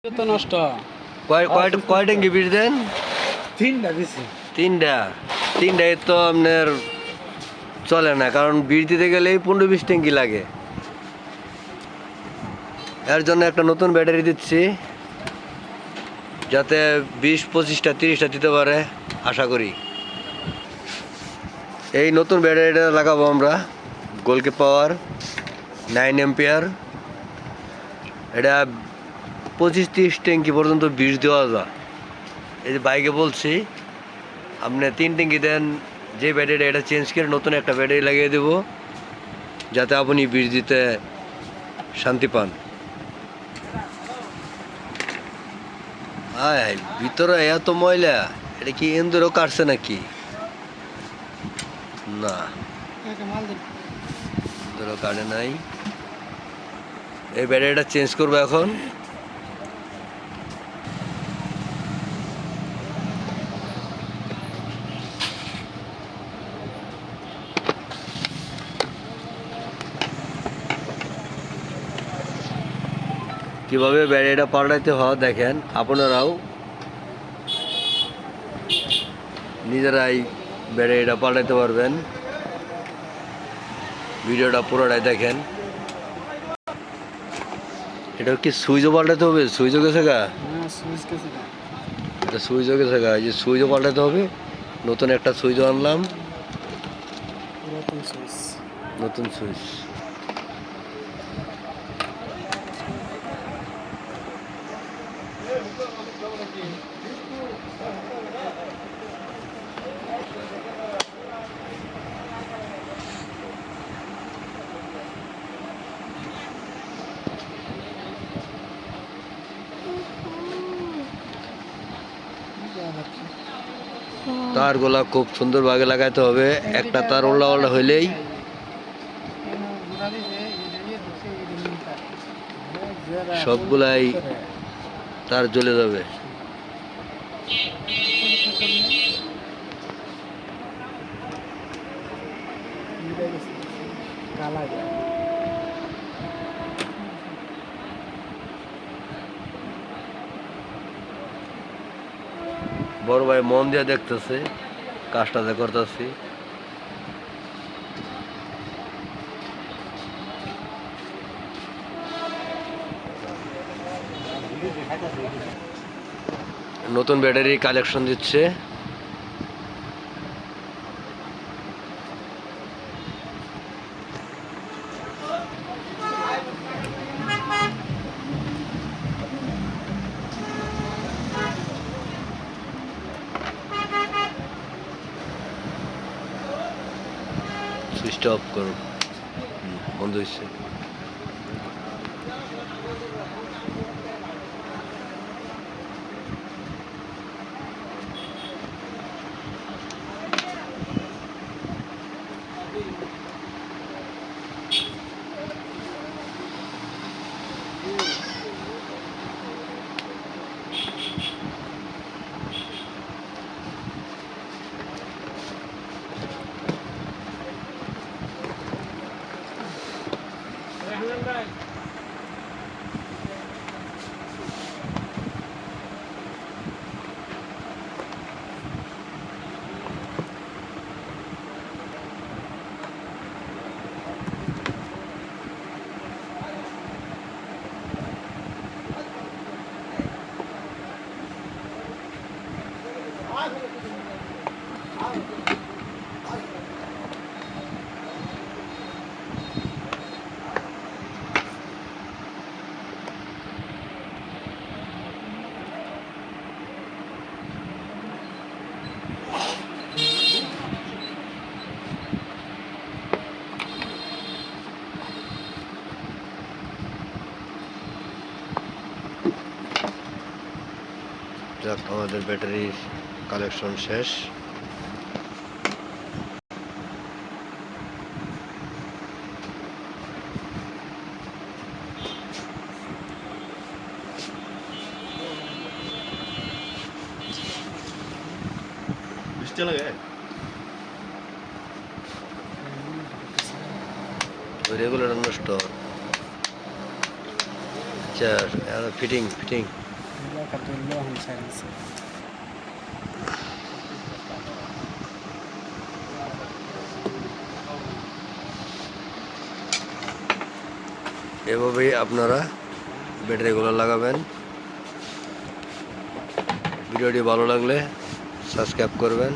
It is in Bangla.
তো নষ্ট কয় ট্যাঙ্কি বিষ দেন? তিনটা দিছি। তিনটায় তো আপনার চলে না, কারণ বিষ দিতে গেলেই 15-20 ট্যাঙ্কি লাগে। এর জন্য একটা নতুন ব্যাটারি দিচ্ছি, যাতে 20-25টা 30টা দিতে পারে আশা করি। এই নতুন ব্যাটারিটা লাগাবো আমরা, গোলকি পাওয়ার 9 এম্পিয়ার। এটা 25-30 ট্যাঙ্কি পর্যন্ত বিষ দেওয়া যায়। এই যে বাইকে বলছি, আপনি 3 ট্যাঙ্কি দেন, যে ব্যাটারিটা এটা চেঞ্জ করে নতুন একটা ব্যাটারি লাগিয়ে দেবো, যাতে আপনি বিষ দিতে শান্তি পান। আয় ভিতরে এত ময়লা, এটা কি ইন্দুরও কাটছে নাকি? না, ইন্দুরও কাটে নাই। এই ব্যাটারিটা চেঞ্জ করবো এখন। কিভাবে ব্যাটারিটা পাল্টাইতে হয় দেখেন, আপনারাও নিজেরাই ব্যাটারিটা পাল্টাইতে পারবেন। ভিডিওটা পুরোটাই দেখেন। এটা কি সুইচও পাল্টাতে হবে? সুইচও গেছে গা, এটা সুইচও গেছে গা, এই যে সুইচও পাল্টাতে হবে। নতুন একটা সুইচও আনলাম, নতুন সুইচ। তারগুলা খুব সুন্দরভাবে লাগাইতে হবে, একটা তার উল্টা হইলেই সবগুলাই তার জ্বলে যাবে। বড় ভাই মন দিয়ে দেখতেছে কাজটা যে করতেছি। নতুন ব্যাটারি কালেকশন দিচ্ছে। সুইচটা অফ করুন, বন্ধ হয়েছে। যাক, আমাদের ব্যাটারির কালেকশন শেষ। রেগুলার নষ্ট। আচ্ছা, ফিটিং লেখা তুললো এখন সাইলেন্সে। এভাবেই আপনারা ব্যাটারিগুলো লাগাবেন। ভিডিওটি ভালো লাগলে সাবস্ক্রাইব করবেন।